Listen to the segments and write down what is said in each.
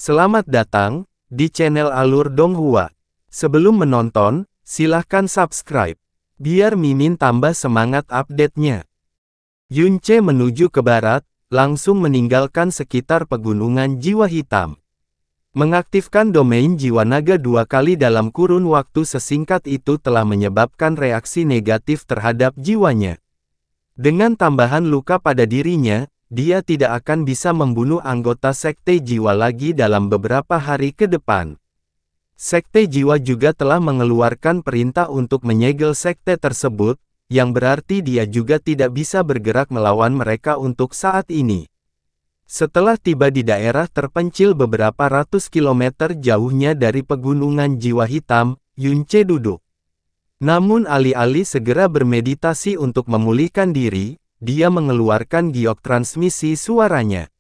Selamat datang di channel Alur Donghua. Sebelum menonton, silahkan subscribe, biar Mimin tambah semangat update-nya. Yunce menuju ke barat, langsung meninggalkan sekitar pegunungan Jiwa Hitam. Mengaktifkan domain Jiwa Naga 2 kali dalam kurun waktu sesingkat itu telah menyebabkan reaksi negatif terhadap jiwanya. Dengan tambahan luka pada dirinya, dia tidak akan bisa membunuh anggota Sekte Jiwa lagi dalam beberapa hari ke depan. Sekte Jiwa juga telah mengeluarkan perintah untuk menyegel sekte tersebut, yang berarti dia juga tidak bisa bergerak melawan mereka untuk saat ini. Setelah tiba di daerah terpencil beberapa ratus kilometer jauhnya dari pegunungan Jiwa Hitam, Yunce duduk. Namun alih-alih segera bermeditasi untuk memulihkan diri, dia mengeluarkan giok transmisi suaranya.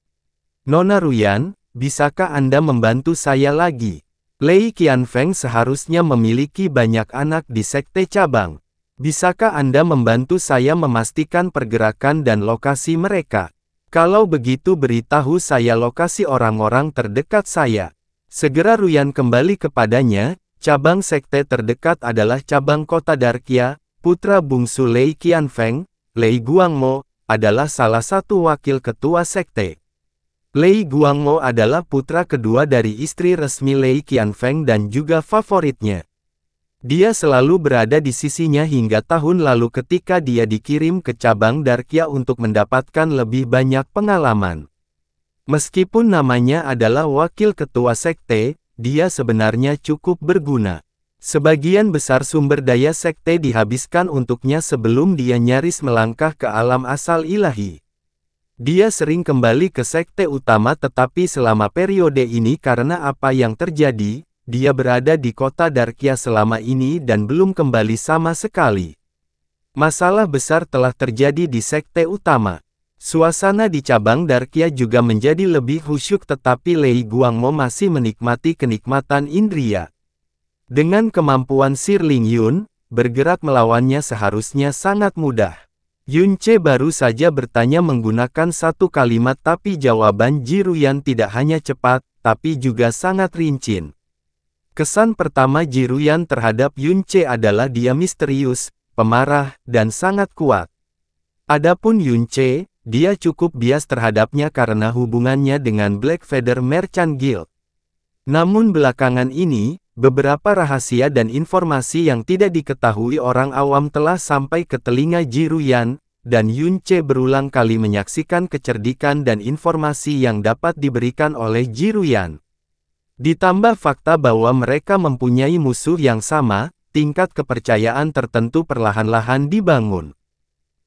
Nona Ruyan, bisakah Anda membantu saya lagi? Lei Qianfeng seharusnya memiliki banyak anak di sekte cabang. Bisakah Anda membantu saya memastikan pergerakan dan lokasi mereka? Kalau begitu beritahu saya lokasi orang-orang terdekat saya. Segera Ruyan kembali kepadanya. Cabang sekte terdekat adalah cabang kota Darkia. Putra bungsu Lei Qianfeng, Lei Guangmo, adalah salah satu wakil ketua sekte. Lei Guangmo adalah putra kedua dari istri resmi Lei Qianfeng dan juga favoritnya. Dia selalu berada di sisinya hingga tahun lalu ketika dia dikirim ke cabang Darkia untuk mendapatkan lebih banyak pengalaman. Meskipun namanya adalah wakil ketua sekte, dia sebenarnya cukup berguna. Sebagian besar sumber daya sekte dihabiskan untuknya sebelum dia nyaris melangkah ke alam asal ilahi. Dia sering kembali ke sekte utama tetapi selama periode ini karena apa yang terjadi, dia berada di kota Darkia selama ini dan belum kembali sama sekali. Masalah besar telah terjadi di sekte utama. Suasana di cabang Darkia juga menjadi lebih khusyuk tetapi Lei Guangmo masih menikmati kenikmatan indria. Dengan kemampuan Sir Ling Yun, bergerak melawannya seharusnya sangat mudah. Yunce baru saja bertanya menggunakan satu kalimat tapi jawaban Ji Ruyan tidak hanya cepat, tapi juga sangat rinci. Kesan pertama Ji Ruyan terhadap Yunce adalah dia misterius, pemarah, dan sangat kuat. Adapun Yunce, dia cukup bias terhadapnya karena hubungannya dengan Black Feather Merchant Guild. Namun belakangan ini, beberapa rahasia dan informasi yang tidak diketahui orang awam telah sampai ke telinga Ji Ruyan, dan Yunce berulang kali menyaksikan kecerdikan dan informasi yang dapat diberikan oleh Ji Ruyan. Ditambah fakta bahwa mereka mempunyai musuh yang sama, tingkat kepercayaan tertentu perlahan-lahan dibangun.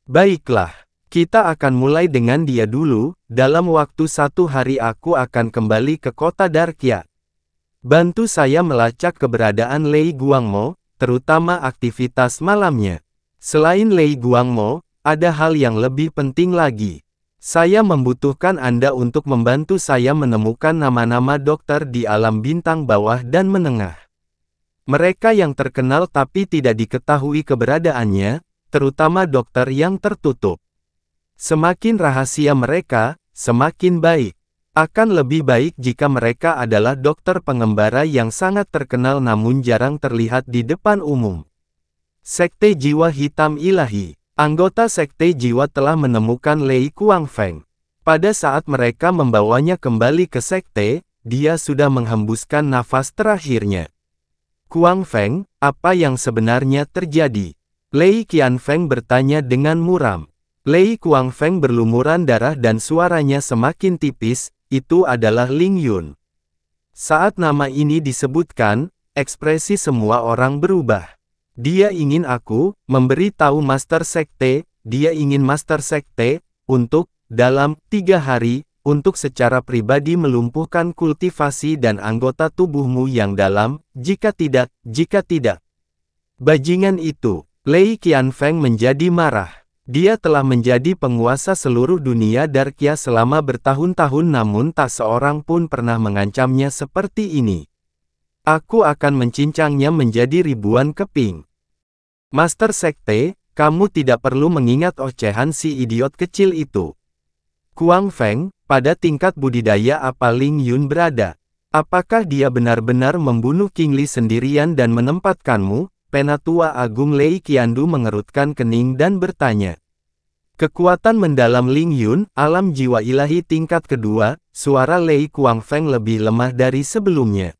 Baiklah. Kita akan mulai dengan dia dulu, dalam waktu 1 hari aku akan kembali ke kota Darkia. Bantu saya melacak keberadaan Lei Guangmo, terutama aktivitas malamnya. Selain Lei Guangmo, ada hal yang lebih penting lagi. Saya membutuhkan Anda untuk membantu saya menemukan nama-nama dokter di alam bintang bawah dan menengah. Mereka yang terkenal tapi tidak diketahui keberadaannya, terutama dokter yang tertutup. Semakin rahasia mereka, semakin baik. Akan lebih baik jika mereka adalah dokter pengembara yang sangat terkenal namun jarang terlihat di depan umum. Sekte Jiwa Hitam Ilahi. Anggota Sekte Jiwa telah menemukan Lei Qianfeng. Pada saat mereka membawanya kembali ke sekte, dia sudah menghembuskan nafas terakhirnya. Qianfeng, apa yang sebenarnya terjadi? Lei Qianfeng bertanya dengan muram. Lei Qianfeng berlumuran darah dan suaranya semakin tipis, itu adalah Ling Yun. Saat nama ini disebutkan, ekspresi semua orang berubah. Dia ingin aku, memberi tahu Master Sekte, dia ingin Master Sekte, untuk, dalam, 3 hari, untuk secara pribadi melumpuhkan kultivasi dan anggota tubuhmu yang dalam, jika tidak. Bajingan itu, Lei Qianfeng menjadi marah. Dia telah menjadi penguasa seluruh dunia Darkia selama bertahun-tahun namun tak seorang pun pernah mengancamnya seperti ini. Aku akan mencincangnya menjadi ribuan keping. Master Sekte, kamu tidak perlu mengingat ocehan si idiot kecil itu. Qianfeng, pada tingkat budidaya apa Ling Yun berada? Apakah dia benar-benar membunuh King Li sendirian dan menempatkanmu? Penatua Agung Lei Qiandu mengerutkan kening dan bertanya. Kekuatan mendalam Ling Yun, alam jiwa ilahi tingkat kedua, suara Lei Kuangfeng lebih lemah dari sebelumnya.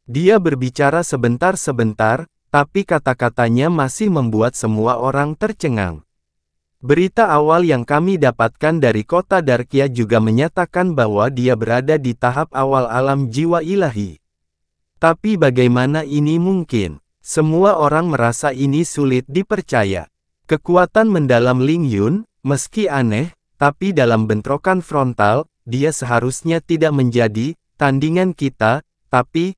Dia berbicara sebentar-sebentar, tapi kata-katanya masih membuat semua orang tercengang. Berita awal yang kami dapatkan dari kota Darkia juga menyatakan bahwa dia berada di tahap awal alam jiwa ilahi. Tapi bagaimana ini mungkin? Semua orang merasa ini sulit dipercaya. Kekuatan mendalam Ling Yun, meski aneh, tapi dalam bentrokan frontal, dia seharusnya tidak menjadi tandingan kita, tapi,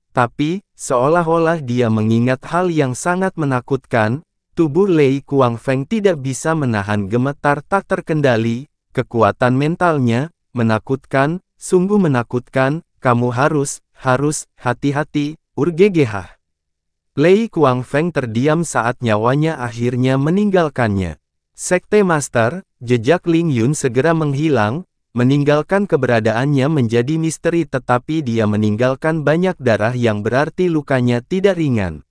seolah-olah dia mengingat hal yang sangat menakutkan, tubuh Lei Kuangfeng tidak bisa menahan gemetar tak terkendali, kekuatan mentalnya, menakutkan, sungguh menakutkan, kamu harus, hati-hati, urggegh. Lei Kuangfeng terdiam saat nyawanya akhirnya meninggalkannya. Sekte Master, jejak Ling Yun segera menghilang, meninggalkan keberadaannya menjadi misteri tetapi dia meninggalkan banyak darah yang berarti lukanya tidak ringan.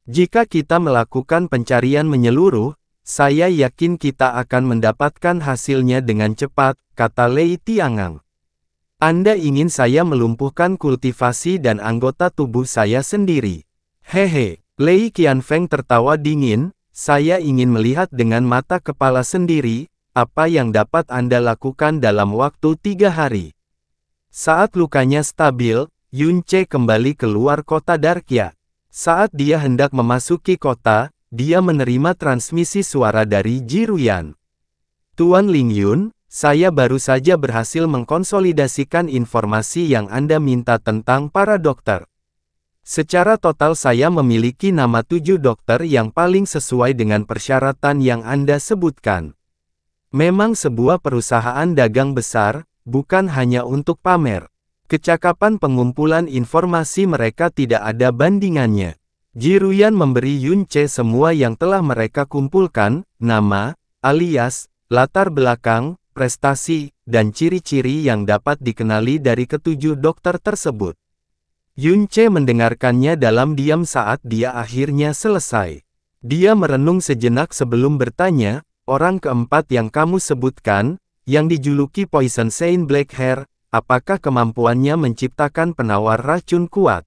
Jika kita melakukan pencarian menyeluruh, saya yakin kita akan mendapatkan hasilnya dengan cepat, kata Lei Tiangang. Anda ingin saya melumpuhkan kultivasi dan anggota tubuh saya sendiri. Hehe, Lei Qianfeng tertawa dingin, saya ingin melihat dengan mata kepala sendiri, apa yang dapat Anda lakukan dalam waktu 3 hari. Saat lukanya stabil, Yun Ce kembali keluar kota Darkia. Saat dia hendak memasuki kota, dia menerima transmisi suara dari Ji Ruyan. Tuan Ling Yun, saya baru saja berhasil mengkonsolidasikan informasi yang Anda minta tentang para dokter. Secara total saya memiliki nama 7 dokter yang paling sesuai dengan persyaratan yang Anda sebutkan. Memang sebuah perusahaan dagang besar, bukan hanya untuk pamer. Kecakapan pengumpulan informasi mereka tidak ada bandingannya. Ji Ruyan memberi Yun Ce semua yang telah mereka kumpulkan, nama, alias, latar belakang, prestasi, dan ciri-ciri yang dapat dikenali dari ketujuh dokter tersebut. Yun Ce mendengarkannya dalam diam saat dia akhirnya selesai. Dia merenung sejenak sebelum bertanya, orang keempat yang kamu sebutkan, yang dijuluki Poison Saint Blackhair, apakah kemampuannya menciptakan penawar racun kuat?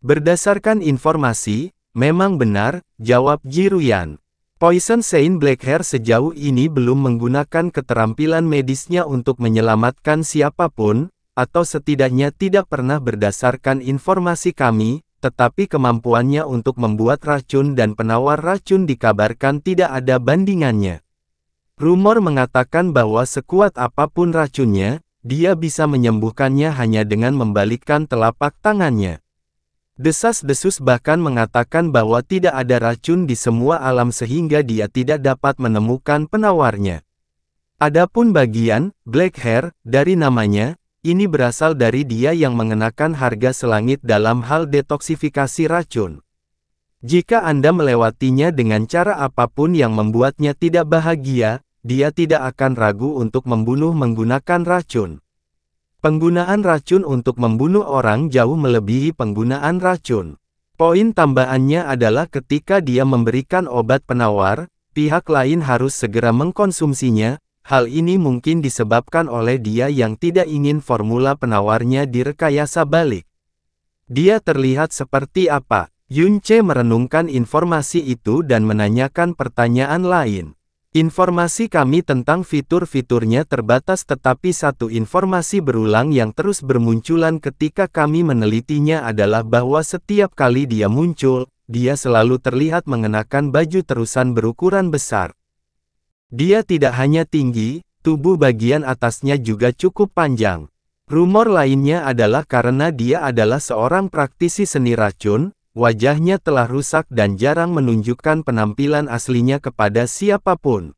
Berdasarkan informasi, memang benar, jawab Ji Ruyan. Poison Saint Blackhair sejauh ini belum menggunakan keterampilan medisnya untuk menyelamatkan siapapun, atau setidaknya tidak pernah berdasarkan informasi kami, tetapi kemampuannya untuk membuat racun dan penawar racun dikabarkan tidak ada bandingannya. Rumor mengatakan bahwa sekuat apapun racunnya, dia bisa menyembuhkannya hanya dengan membalikkan telapak tangannya. Desas-desus bahkan mengatakan bahwa tidak ada racun di semua alam sehingga dia tidak dapat menemukan penawarnya. Adapun bagian Blackhair dari namanya, ini berasal dari dia yang mengenakan harga selangit dalam hal detoksifikasi racun. Jika Anda melewatinya dengan cara apapun yang membuatnya tidak bahagia, dia tidak akan ragu untuk membunuh menggunakan racun. Penggunaan racun untuk membunuh orang jauh melebihi penggunaan racun. Poin tambahannya adalah ketika dia memberikan obat penawar, pihak lain harus segera mengkonsumsinya. Hal ini mungkin disebabkan oleh dia yang tidak ingin formula penawarnya direkayasa balik. Dia terlihat seperti apa? Yun Ce merenungkan informasi itu dan menanyakan pertanyaan lain. Informasi kami tentang fitur-fiturnya terbatas tetapi satu informasi berulang yang terus bermunculan ketika kami menelitinya adalah bahwa setiap kali dia muncul, dia selalu terlihat mengenakan baju terusan berukuran besar. Dia tidak hanya tinggi, tubuh bagian atasnya juga cukup panjang. Rumor lainnya adalah karena dia adalah seorang praktisi seni racun, wajahnya telah rusak dan jarang menunjukkan penampilan aslinya kepada siapapun.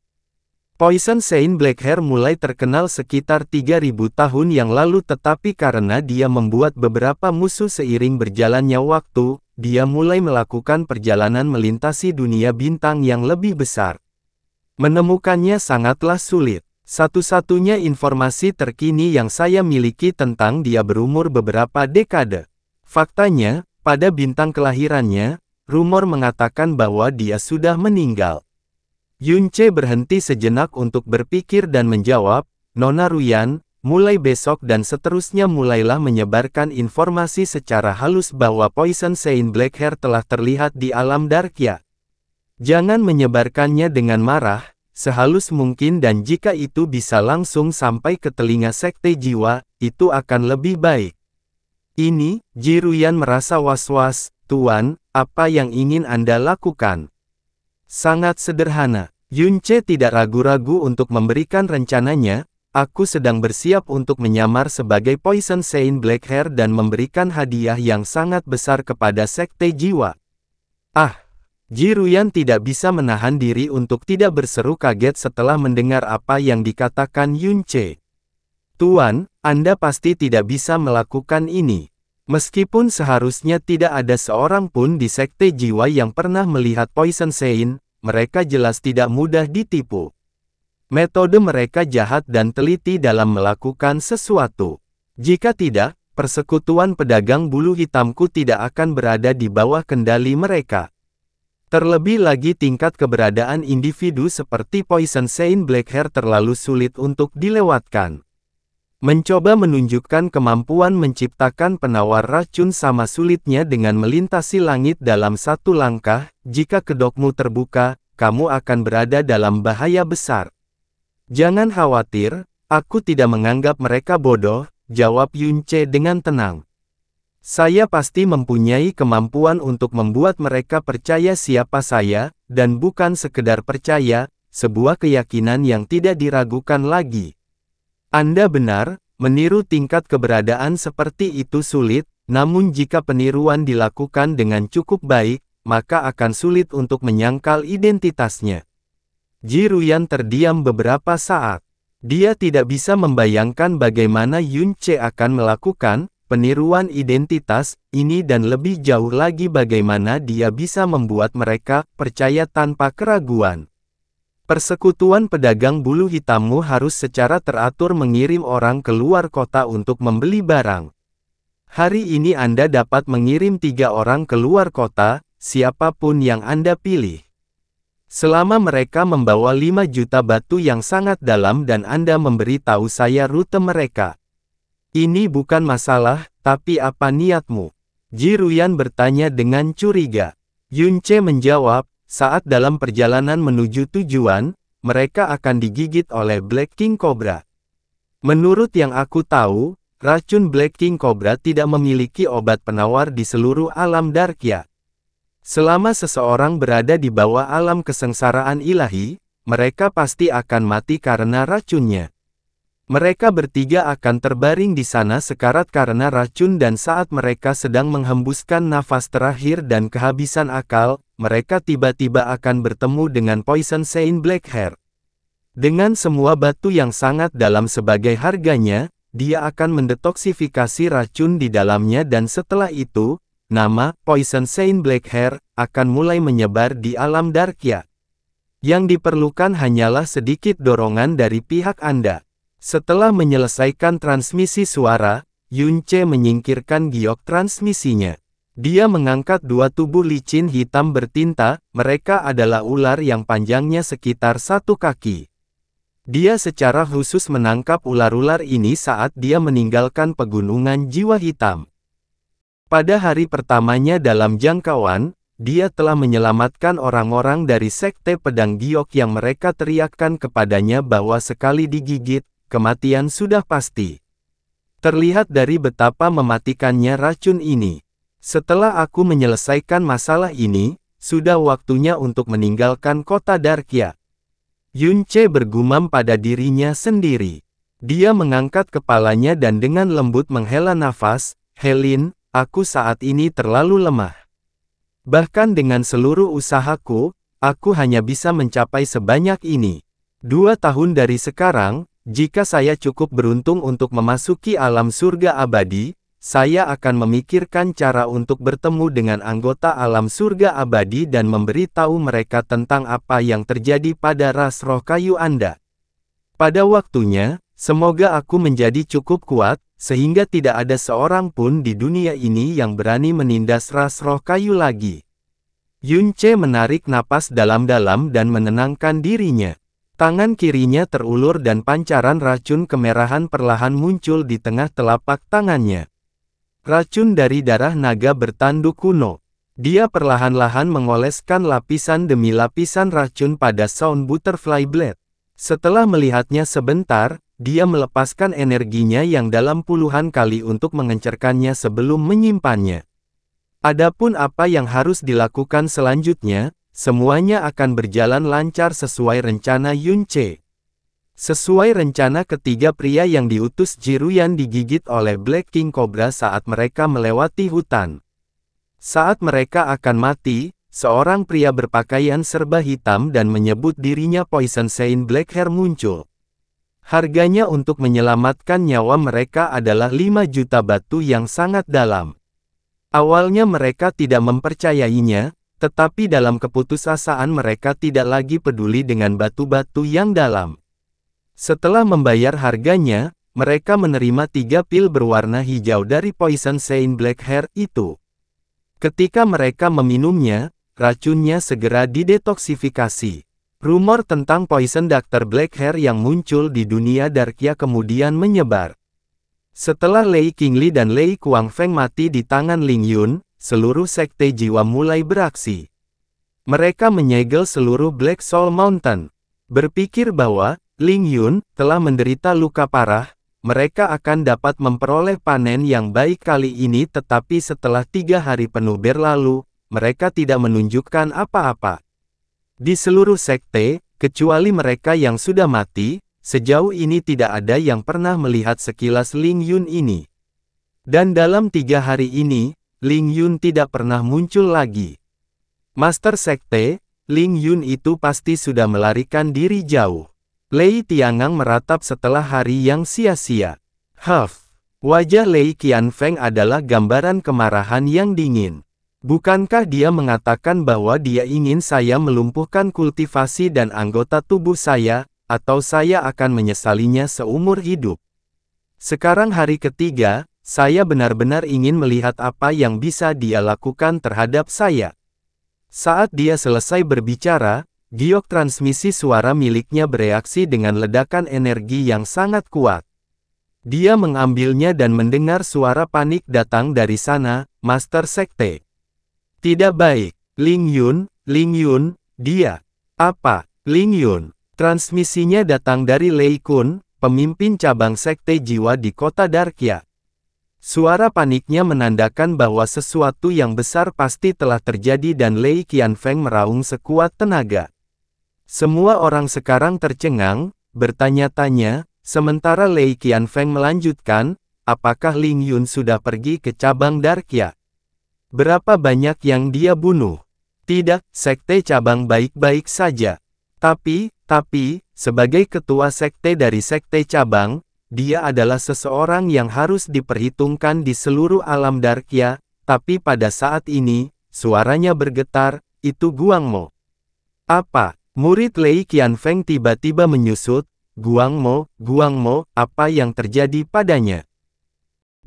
Poison Saint Blackhair mulai terkenal sekitar 3000 tahun yang lalu tetapi karena dia membuat beberapa musuh seiring berjalannya waktu, dia mulai melakukan perjalanan melintasi dunia bintang yang lebih besar. Menemukannya sangatlah sulit. Satu-satunya informasi terkini yang saya miliki tentang dia berumur beberapa dekade. Faktanya, pada bintang kelahirannya, rumor mengatakan bahwa dia sudah meninggal. Yunce berhenti sejenak untuk berpikir dan menjawab, Nona Ruyan, mulai besok dan seterusnya mulailah menyebarkan informasi secara halus bahwa Poison Saint Blackhair telah terlihat di alam Darkia. Jangan menyebarkannya dengan marah, sehalus mungkin dan jika itu bisa langsung sampai ke telinga Sekte Jiwa, itu akan lebih baik. Ini, Ji Ruyan merasa was-was, Tuan, apa yang ingin Anda lakukan? Sangat sederhana. Yunce tidak ragu-ragu untuk memberikan rencananya. Aku sedang bersiap untuk menyamar sebagai Poison Saint Blackhair dan memberikan hadiah yang sangat besar kepada Sekte Jiwa. Ah! Ji Ruyan tidak bisa menahan diri untuk tidak berseru kaget setelah mendengar apa yang dikatakan Yunce. Tuan, Anda pasti tidak bisa melakukan ini. Meskipun seharusnya tidak ada seorang pun di Sekte Jiwa yang pernah melihat Poison Saint, mereka jelas tidak mudah ditipu. Metode mereka jahat dan teliti dalam melakukan sesuatu. Jika tidak, persekutuan pedagang bulu hitamku tidak akan berada di bawah kendali mereka. Terlebih lagi tingkat keberadaan individu seperti Poison Saint Blackhair terlalu sulit untuk dilewatkan. Mencoba menunjukkan kemampuan menciptakan penawar racun sama sulitnya dengan melintasi langit dalam satu langkah, jika kedokmu terbuka, kamu akan berada dalam bahaya besar. Jangan khawatir, aku tidak menganggap mereka bodoh, jawab Yunce dengan tenang. Saya pasti mempunyai kemampuan untuk membuat mereka percaya siapa saya, dan bukan sekedar percaya, sebuah keyakinan yang tidak diragukan lagi. Anda benar, meniru tingkat keberadaan seperti itu sulit, namun jika peniruan dilakukan dengan cukup baik, maka akan sulit untuk menyangkal identitasnya. Ji Ruyan terdiam beberapa saat. Dia tidak bisa membayangkan bagaimana Yunce akan melakukan peniruan identitas ini dan lebih jauh lagi bagaimana dia bisa membuat mereka percaya tanpa keraguan. Persekutuan pedagang bulu hitammu harus secara teratur mengirim orang ke luar kota untuk membeli barang. Hari ini Anda dapat mengirim 3 orang ke luar kota, siapapun yang Anda pilih. Selama mereka membawa 5 juta batu yang sangat dalam dan Anda memberi tahu saya rute mereka. Ini bukan masalah, tapi apa niatmu? Ji Ruyan bertanya dengan curiga. Yunce menjawab, saat dalam perjalanan menuju tujuan, mereka akan digigit oleh Black King Cobra. Menurut yang aku tahu, racun Black King Cobra tidak memiliki obat penawar di seluruh alam Darkia. Selama seseorang berada di bawah alam kesengsaraan ilahi, mereka pasti akan mati karena racunnya. Mereka bertiga akan terbaring di sana sekarat karena racun dan saat mereka sedang menghembuskan nafas terakhir dan kehabisan akal, mereka tiba-tiba akan bertemu dengan Poison Saint Blackhair. Dengan semua batu yang sangat dalam sebagai harganya, dia akan mendetoksifikasi racun di dalamnya dan setelah itu, nama Poison Saint Blackhair akan mulai menyebar di alam Darkia. Yang diperlukan hanyalah sedikit dorongan dari pihak Anda. Setelah menyelesaikan transmisi suara, Yunce menyingkirkan giok transmisinya. Dia mengangkat 2 tubuh licin hitam bertinta, mereka adalah ular yang panjangnya sekitar 1 kaki. Dia secara khusus menangkap ular-ular ini saat dia meninggalkan pegunungan jiwa hitam. Pada hari pertamanya dalam jangkauan, dia telah menyelamatkan orang-orang dari sekte pedang giok yang mereka teriakkan kepadanya bahwa sekali digigit, kematian sudah pasti. Terlihat dari betapa mematikannya racun ini. Setelah aku menyelesaikan masalah ini, sudah waktunya untuk meninggalkan kota Darkia. Yunce bergumam pada dirinya sendiri. Dia mengangkat kepalanya dan dengan lembut menghela nafas, Helin, aku saat ini terlalu lemah. Bahkan dengan seluruh usahaku, aku hanya bisa mencapai sebanyak ini. 2 tahun dari sekarang, jika saya cukup beruntung untuk memasuki alam surga abadi, saya akan memikirkan cara untuk bertemu dengan anggota alam surga abadi dan memberi tahu mereka tentang apa yang terjadi pada ras roh kayu Anda. Pada waktunya, semoga aku menjadi cukup kuat, sehingga tidak ada seorang pun di dunia ini yang berani menindas ras roh kayu lagi. Yunce menarik napas dalam-dalam dan menenangkan dirinya. Tangan kirinya terulur dan pancaran racun kemerahan perlahan muncul di tengah telapak tangannya. Racun dari darah naga bertanduk kuno. Dia perlahan-lahan mengoleskan lapisan demi lapisan racun pada Sound Butterfly Blade. Setelah melihatnya sebentar, dia melepaskan energinya yang dalam puluhan kali untuk mengencerkannya sebelum menyimpannya. Adapun apa yang harus dilakukan selanjutnya, semuanya akan berjalan lancar sesuai rencana Yunce. Sesuai rencana, ketiga pria yang diutus Jiruyan digigit oleh Black King Cobra saat mereka melewati hutan. Saat mereka akan mati, seorang pria berpakaian serba hitam dan menyebut dirinya Poison Saint Blackhair muncul. Harganya untuk menyelamatkan nyawa mereka adalah 5 juta batu yang sangat dalam. Awalnya mereka tidak mempercayainya, tetapi dalam keputusasaan mereka tidak lagi peduli dengan batu-batu yang dalam. Setelah membayar harganya, mereka menerima 3 pil berwarna hijau dari Poison Saint Blackhair itu. Ketika mereka meminumnya, racunnya segera didetoksifikasi. Rumor tentang Poison Dr. Blackhair yang muncul di dunia Darkia kemudian menyebar. Setelah Lei Qingli dan Lei Kuangfeng mati di tangan Ling Yun, seluruh sekte jiwa mulai beraksi. Mereka menyegel seluruh Black Soul Mountain. Berpikir bahwa Ling Yun telah menderita luka parah, mereka akan dapat memperoleh panen yang baik kali ini, tetapi setelah 3 hari penuh berlalu, mereka tidak menunjukkan apa-apa. Di seluruh sekte, kecuali mereka yang sudah mati, sejauh ini tidak ada yang pernah melihat sekilas Ling Yun ini. Dan dalam 3 hari ini, Ling Yun tidak pernah muncul lagi. Master Sekte, Ling Yun itu pasti sudah melarikan diri jauh. Lei Tiangang meratap setelah hari yang sia-sia. Wajah Lei Qianfeng adalah gambaran kemarahan yang dingin. Bukankah dia mengatakan bahwa dia ingin saya melumpuhkan kultivasi dan anggota tubuh saya, atau saya akan menyesalinya seumur hidup? Sekarang hari ketiga, saya benar-benar ingin melihat apa yang bisa dia lakukan terhadap saya. Saat dia selesai berbicara, giok transmisi suara miliknya bereaksi dengan ledakan energi yang sangat kuat. Dia mengambilnya dan mendengar suara panik datang dari sana, Master Sekte. Tidak baik, Ling Yun, dia. Apa, Ling Yun? Transmisinya datang dari Lei Kun, pemimpin cabang Sekte Jiwa di kota Darkia. Suara paniknya menandakan bahwa sesuatu yang besar pasti telah terjadi dan Lei Qianfeng meraung sekuat tenaga. Semua orang sekarang tercengang, bertanya-tanya, sementara Lei Qianfeng melanjutkan, apakah Ling Yun sudah pergi ke cabang Darkia? Berapa banyak yang dia bunuh? Tidak, sekte cabang baik-baik saja. Tapi, sebagai ketua sekte dari sekte cabang, dia adalah seseorang yang harus diperhitungkan di seluruh alam Darkia, tapi pada saat ini, suaranya bergetar, itu Guangmo. Apa? Murid Lei Qianfeng tiba-tiba menyusut, Guangmo, apa yang terjadi padanya?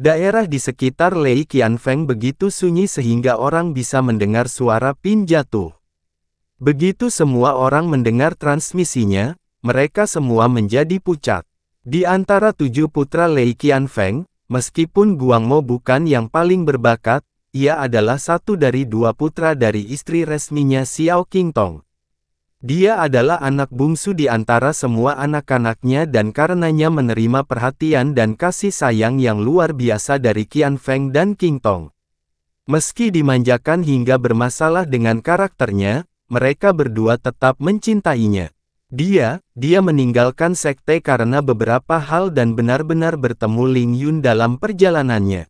Daerah di sekitar Lei Qianfeng begitu sunyi sehingga orang bisa mendengar suara pin jatuh. Begitu semua orang mendengar transmisinya, mereka semua menjadi pucat. Di antara 7 putra Lei Qianfeng, meskipun Guangmo bukan yang paling berbakat, ia adalah satu dari 2 putra dari istri resminya Xiao Qingtong. Dia adalah anak bungsu di antara semua anak-anaknya dan karenanya menerima perhatian dan kasih sayang yang luar biasa dari Qianfeng dan Qingtong. Meski dimanjakan hingga bermasalah dengan karakternya, mereka berdua tetap mencintainya. Dia meninggalkan sekte karena beberapa hal dan benar-benar bertemu Ling Yun dalam perjalanannya.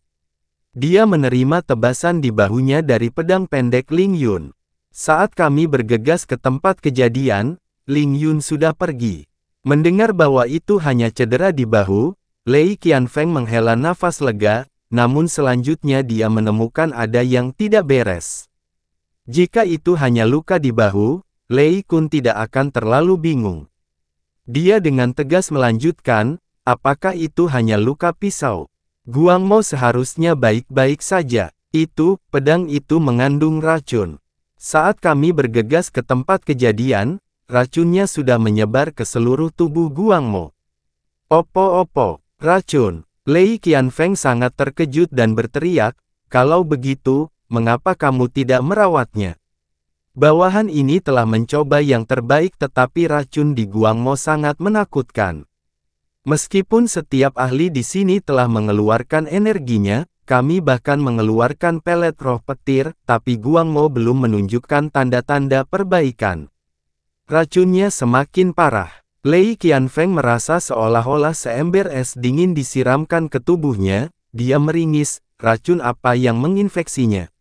Dia menerima tebasan di bahunya dari pedang pendek Ling Yun. Saat kami bergegas ke tempat kejadian, Ling Yun sudah pergi. Mendengar bahwa itu hanya cedera di bahu, Lei Qianfeng menghela nafas lega, namun selanjutnya dia menemukan ada yang tidak beres. Jika itu hanya luka di bahu, Lei Kun tidak akan terlalu bingung. Dia dengan tegas melanjutkan, apakah itu hanya luka pisau? Guangmo seharusnya baik-baik saja. Pedang itu mengandung racun. Saat kami bergegas ke tempat kejadian, racunnya sudah menyebar ke seluruh tubuh Guangmo. Opo, racun. Lei Qianfeng sangat terkejut dan berteriak, kalau begitu, mengapa kamu tidak merawatnya? Bawahan ini telah mencoba yang terbaik tetapi racun di Guangmo sangat menakutkan. Meskipun setiap ahli di sini telah mengeluarkan energinya, kami bahkan mengeluarkan pelet roh petir, tapi Guangmo belum menunjukkan tanda-tanda perbaikan. Racunnya semakin parah. Lei Qianfeng merasa seolah-olah seember es dingin disiramkan ke tubuhnya, dia meringis, racun apa yang menginfeksinya?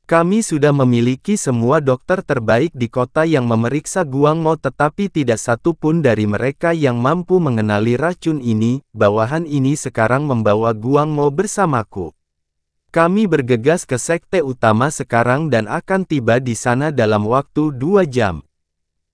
Kami sudah memiliki semua dokter terbaik di kota yang memeriksa Guangmo tetapi tidak satu pun dari mereka yang mampu mengenali racun ini. Bawahan ini sekarang membawa Guangmo bersamaku. Kami bergegas ke sekte utama sekarang dan akan tiba di sana dalam waktu 2 jam.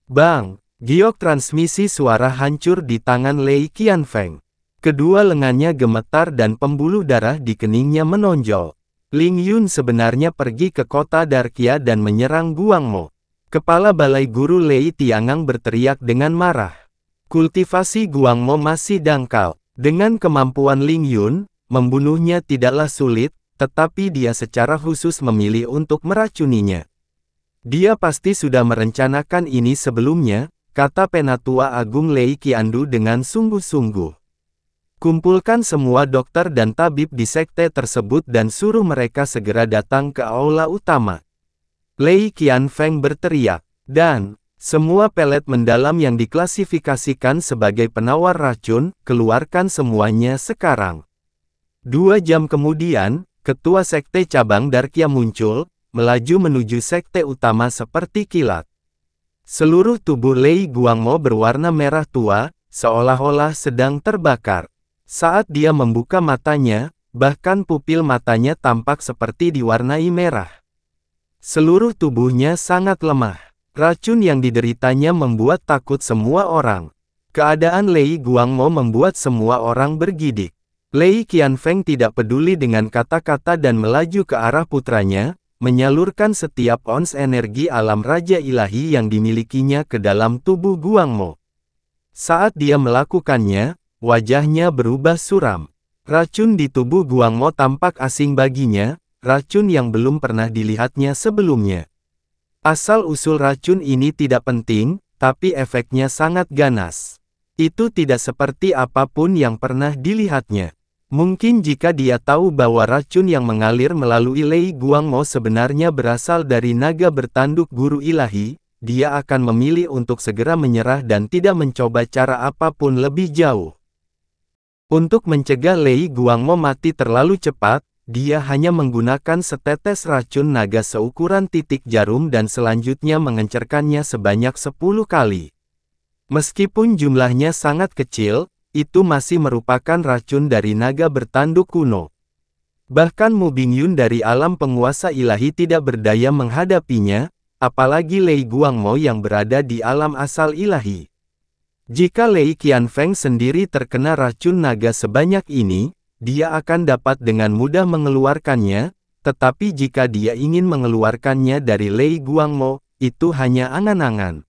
Bang! Giok transmisi suara hancur di tangan Lei Qianfeng. Kedua lengannya gemetar dan pembuluh darah di keningnya menonjol. Ling Yun sebenarnya pergi ke kota Darkia dan menyerang Guangmo. Kepala Balai Guru Lei Tiangang berteriak dengan marah. Kultivasi Guangmo masih dangkal. Dengan kemampuan Ling Yun, membunuhnya tidaklah sulit, tetapi dia secara khusus memilih untuk meracuninya. Dia pasti sudah merencanakan ini sebelumnya, kata Penatua Agung Lei Qiandu dengan sungguh-sungguh. Kumpulkan semua dokter dan tabib di sekte tersebut dan suruh mereka segera datang ke aula utama. Lei Qianfeng berteriak, dan semua pelet mendalam yang diklasifikasikan sebagai penawar racun, keluarkan semuanya sekarang. 2 jam kemudian, ketua sekte cabang Darkia muncul, melaju menuju sekte utama seperti kilat. Seluruh tubuh Lei Guangmo berwarna merah tua, seolah-olah sedang terbakar. Saat dia membuka matanya, bahkan pupil matanya tampak seperti diwarnai merah. Seluruh tubuhnya sangat lemah. Racun yang dideritanya membuat takut semua orang. Keadaan Lei Guangmo membuat semua orang bergidik. Lei Qianfeng tidak peduli dengan kata-kata dan melaju ke arah putranya, menyalurkan setiap ons energi alam Raja Ilahi yang dimilikinya ke dalam tubuh Guangmo. Saat dia melakukannya, wajahnya berubah suram. Racun di tubuh Guangmo tampak asing baginya, racun yang belum pernah dilihatnya sebelumnya. Asal-usul racun ini tidak penting, tapi efeknya sangat ganas. Itu tidak seperti apapun yang pernah dilihatnya. Mungkin jika dia tahu bahwa racun yang mengalir melalui Lei Guangmo sebenarnya berasal dari naga bertanduk guru ilahi, dia akan memilih untuk segera menyerah dan tidak mencoba cara apapun lebih jauh. Untuk mencegah Lei Guangmo mati terlalu cepat, dia hanya menggunakan setetes racun naga seukuran titik jarum dan selanjutnya mengencerkannya sebanyak 10 kali. Meskipun jumlahnya sangat kecil, itu masih merupakan racun dari naga bertanduk kuno. Bahkan Mu Bingyun dari alam penguasa ilahi tidak berdaya menghadapinya, apalagi Lei Guangmo yang berada di alam asal ilahi. Jika Lei Qianfeng sendiri terkena racun naga sebanyak ini, dia akan dapat dengan mudah mengeluarkannya, tetapi jika dia ingin mengeluarkannya dari Lei Guangmo, itu hanya angan-angan.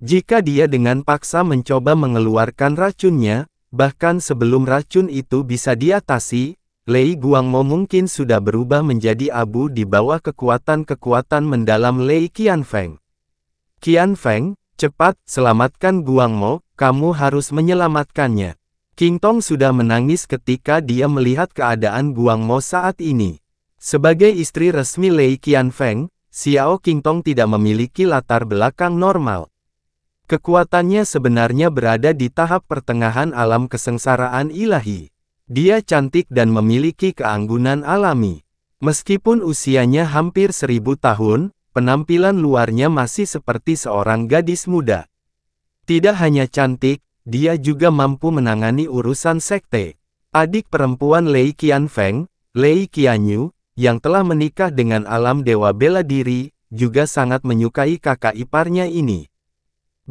Jika dia dengan paksa mencoba mengeluarkan racunnya, bahkan sebelum racun itu bisa diatasi, Lei Guangmo mungkin sudah berubah menjadi abu di bawah kekuatan-kekuatan mendalam Lei Qianfeng. Qianfeng, cepat, selamatkan Guangmo, kamu harus menyelamatkannya. King Tong sudah menangis ketika dia melihat keadaan Guangmo saat ini. Sebagai istri resmi Lei Qianfeng, Xiao King Tong tidak memiliki latar belakang normal. Kekuatannya sebenarnya berada di tahap pertengahan alam kesengsaraan ilahi. Dia cantik dan memiliki keanggunan alami. Meskipun usianya hampir 1000 tahun, penampilan luarnya masih seperti seorang gadis muda. Tidak hanya cantik, dia juga mampu menangani urusan sekte. Adik perempuan Lei Qianfeng, Lei Qianyu, yang telah menikah dengan alam dewa bela diri, juga sangat menyukai kakak iparnya ini.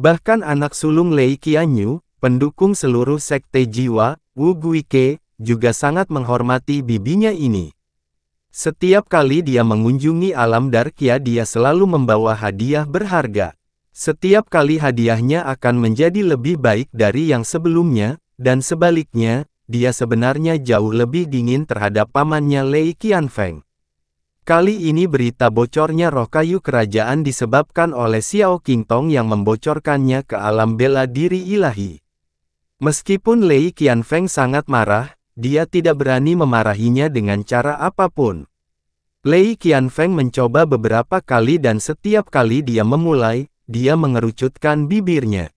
Bahkan anak sulung Lei Qianyu, pendukung seluruh sekte jiwa, Wu Guike, juga sangat menghormati bibinya ini. Setiap kali dia mengunjungi alam Darkia dia selalu membawa hadiah berharga. Setiap kali hadiahnya akan menjadi lebih baik dari yang sebelumnya, dan sebaliknya, dia sebenarnya jauh lebih dingin terhadap pamannya Lei Qianfeng. Kali ini berita bocornya roh kayu kerajaan disebabkan oleh Xiao Qingtong yang membocorkannya ke alam bela diri ilahi. Meskipun Lei Qianfeng sangat marah, dia tidak berani memarahinya dengan cara apapun. Lei Qianfeng mencoba beberapa kali dan setiap kali dia memulai, dia mengerucutkan bibirnya.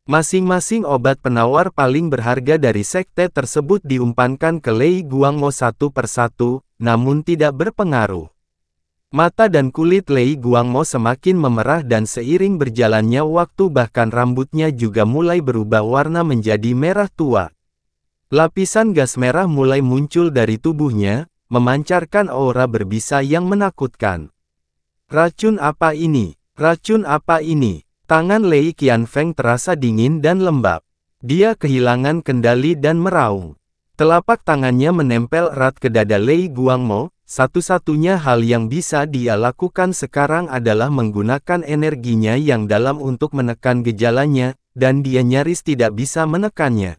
Masing-masing obat penawar paling berharga dari sekte tersebut diumpankan ke Lei Guangmo satu persatu, namun tidak berpengaruh. Mata dan kulit Lei Guangmo semakin memerah dan seiring berjalannya waktu bahkan rambutnya juga mulai berubah warna menjadi merah tua. Lapisan gas merah mulai muncul dari tubuhnya, memancarkan aura berbisa yang menakutkan. Racun apa ini? Racun apa ini? Tangan Lei Qianfeng terasa dingin dan lembab. Dia kehilangan kendali dan meraung. Telapak tangannya menempel erat ke dada Lei Guangmo. Satu-satunya hal yang bisa dia lakukan sekarang adalah menggunakan energinya yang dalam untuk menekan gejalanya, dan dia nyaris tidak bisa menekannya.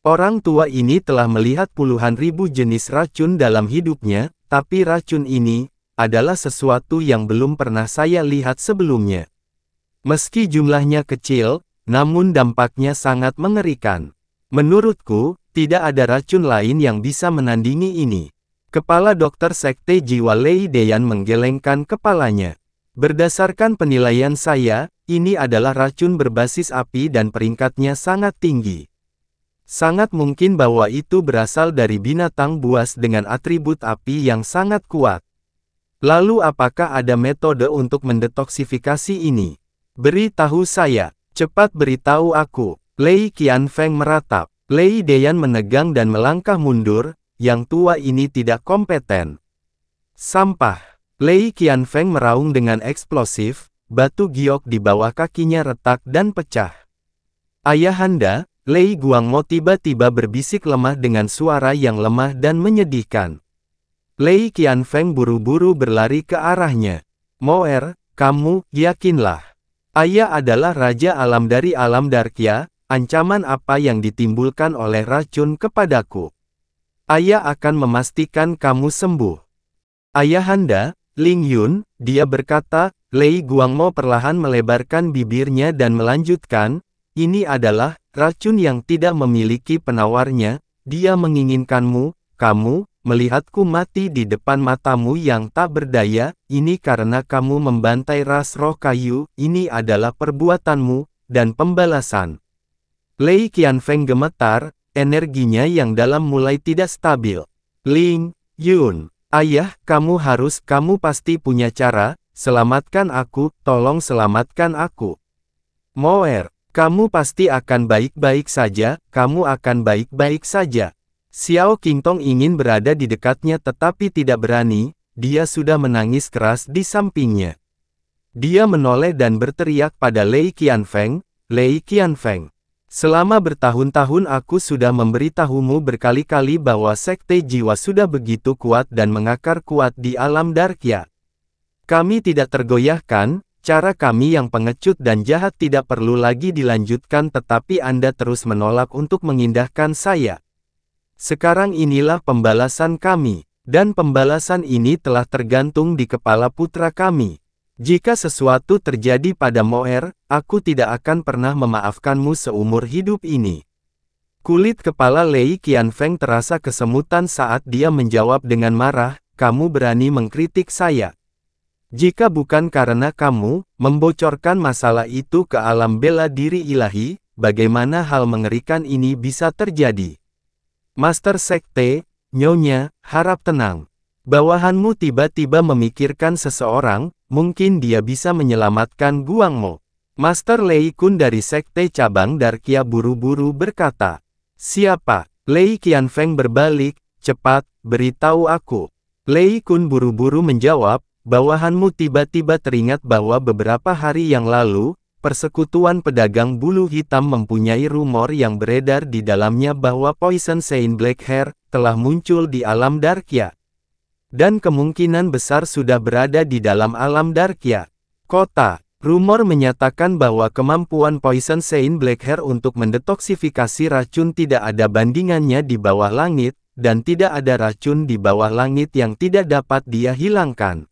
Orang tua ini telah melihat puluhan ribu jenis racun dalam hidupnya, tapi racun ini adalah sesuatu yang belum pernah saya lihat sebelumnya. Meski jumlahnya kecil, namun dampaknya sangat mengerikan. Menurutku, tidak ada racun lain yang bisa menandingi ini. Kepala dokter sekte jiwa Lei Deyan menggelengkan kepalanya. Berdasarkan penilaian saya, ini adalah racun berbasis api dan peringkatnya sangat tinggi. Sangat mungkin bahwa itu berasal dari binatang buas dengan atribut api yang sangat kuat. Lalu apakah ada metode untuk mendetoksifikasi ini? Beritahu saya, cepat beritahu aku. Lei Qianfeng meratap. Lei Deyan menegang dan melangkah mundur, yang tua ini tidak kompeten. Sampah. Lei Qianfeng meraung dengan eksplosif, batu giok di bawah kakinya retak dan pecah. Ayahanda, Lei Guangmo tiba-tiba berbisik lemah dengan suara yang lemah dan menyedihkan. Lei Qianfeng buru-buru berlari ke arahnya. Moer, kamu, yakinlah. Ayah adalah raja alam dari alam Darkia, ancaman apa yang ditimbulkan oleh racun kepadaku. Ayah akan memastikan kamu sembuh. Ayahanda, Ling Yun, dia berkata. Lei Guangmo perlahan melebarkan bibirnya dan melanjutkan, ini adalah racun yang tidak memiliki penawarnya, dia menginginkanmu, kamu, melihatku mati di depan matamu yang tak berdaya, ini karena kamu membantai ras roh kayu, ini adalah perbuatanmu, dan pembalasan. Lei Qianfeng gemetar, energinya yang dalam mulai tidak stabil. Ling Yun, ayah, kamu pasti punya cara, selamatkan aku, tolong selamatkan aku. Moer, kamu pasti akan baik-baik saja, kamu akan baik-baik saja. Xiao Qingtong ingin berada di dekatnya tetapi tidak berani, dia sudah menangis keras di sampingnya. Dia menoleh dan berteriak pada Lei Qianfeng, Lei Qianfeng. Selama bertahun-tahun aku sudah memberitahumu berkali-kali bahwa sekte jiwa sudah begitu kuat dan mengakar kuat di alam Darkia. Kami tidak tergoyahkan. Cara kami yang pengecut dan jahat tidak perlu lagi dilanjutkan tetapi Anda terus menolak untuk mengindahkan saya. Sekarang inilah pembalasan kami, dan pembalasan ini telah tergantung di kepala putra kami. Jika sesuatu terjadi pada Moer, aku tidak akan pernah memaafkanmu seumur hidup ini. Kulit kepala Lei Qianfeng terasa kesemutan saat dia menjawab dengan marah, kamu berani mengkritik saya. Jika bukan karena kamu membocorkan masalah itu ke alam bela diri ilahi, bagaimana hal mengerikan ini bisa terjadi? Master Sekte, Nyonya, harap tenang. Bawahanmu tiba-tiba memikirkan seseorang, mungkin dia bisa menyelamatkan Guangmo. Master Lei Kun dari Sekte Cabang Darkia buru-buru berkata. Siapa? Lei Qianfeng berbalik, cepat, beritahu aku. Lei Kun buru-buru menjawab, bawahanmu tiba-tiba teringat bahwa beberapa hari yang lalu, Persekutuan pedagang bulu hitam mempunyai rumor yang beredar di dalamnya bahwa Poison Saint Blackhair telah muncul di alam Darkya. Dan kemungkinan besar sudah berada di dalam alam Darkya. Kota. Rumor menyatakan bahwa kemampuan Poison Saint Blackhair untuk mendetoksifikasi racun tidak ada bandingannya di bawah langit, dan tidak ada racun di bawah langit yang tidak dapat dia hilangkan.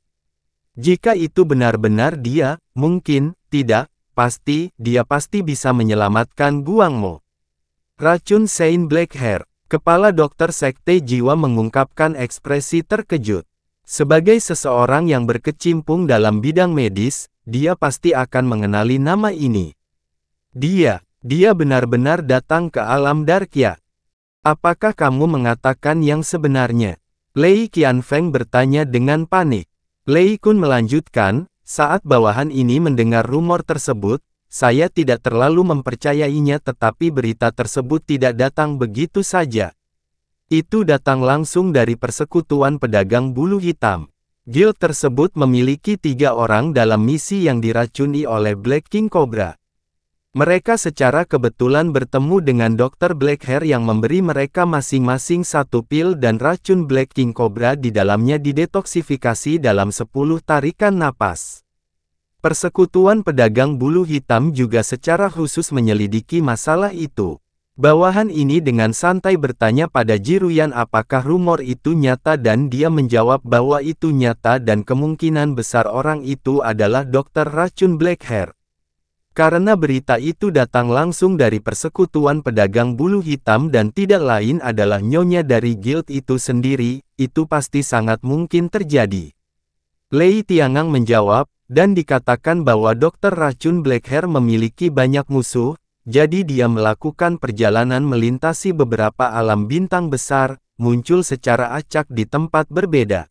Jika itu benar-benar dia, mungkin, tidak, pasti, dia pasti bisa menyelamatkan Guangmo. Racun Saint Blackhair. Kepala dokter sekte jiwa mengungkapkan ekspresi terkejut. Sebagai seseorang yang berkecimpung dalam bidang medis, dia pasti akan mengenali nama ini. Dia benar-benar datang ke alam Darkya. Apakah kamu mengatakan yang sebenarnya? Lei Qianfeng bertanya dengan panik. Lei Kun melanjutkan, saat bawahan ini mendengar rumor tersebut, saya tidak terlalu mempercayainya tetapi berita tersebut tidak datang begitu saja. Itu datang langsung dari persekutuan pedagang bulu hitam. Guild tersebut memiliki 3 orang dalam misi yang diracuni oleh Black King Cobra. Mereka secara kebetulan bertemu dengan Dr. Blackhair yang memberi mereka masing-masing 1 pil dan racun Black King Cobra di dalamnya didetoksifikasi dalam 10 tarikan napas. Persekutuan pedagang bulu hitam juga secara khusus menyelidiki masalah itu. Bawahan ini dengan santai bertanya pada Jiruyan apakah rumor itu nyata dan dia menjawab bahwa itu nyata dan kemungkinan besar orang itu adalah Dokter Racun Blackhair. Karena berita itu datang langsung dari persekutuan pedagang bulu hitam dan tidak lain adalah nyonya dari guild itu sendiri, itu pasti sangat mungkin terjadi. Lei Tiangang menjawab, dan dikatakan bahwa Dokter Racun Blackhair memiliki banyak musuh, jadi dia melakukan perjalanan melintasi beberapa alam bintang besar, muncul secara acak di tempat berbeda.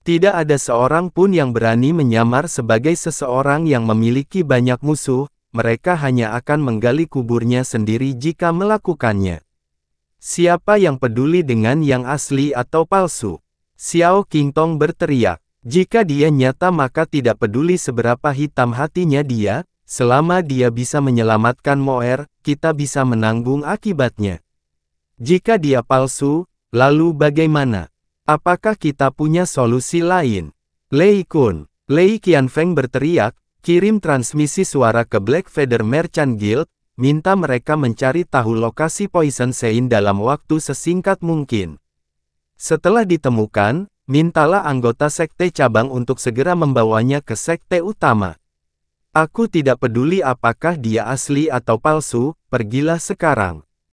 Tidak ada seorang pun yang berani menyamar sebagai seseorang yang memiliki banyak musuh, mereka hanya akan menggali kuburnya sendiri jika melakukannya. Siapa yang peduli dengan yang asli atau palsu? Xiao Qingtong berteriak. Jika dia nyata maka tidak peduli seberapa hitam hatinya dia, selama dia bisa menyelamatkan Moer, kita bisa menanggung akibatnya. Jika dia palsu, lalu bagaimana? Apakah kita punya solusi lain? Lei Kun, Lei Qianfeng berteriak, kirim transmisi suara ke Black Feather Merchant Guild, minta mereka mencari tahu lokasi Poison Saint dalam waktu sesingkat mungkin. Setelah ditemukan, mintalah anggota sekte cabang untuk segera membawanya ke sekte utama. Aku tidak peduli apakah dia asli atau palsu, pergilah sekarang.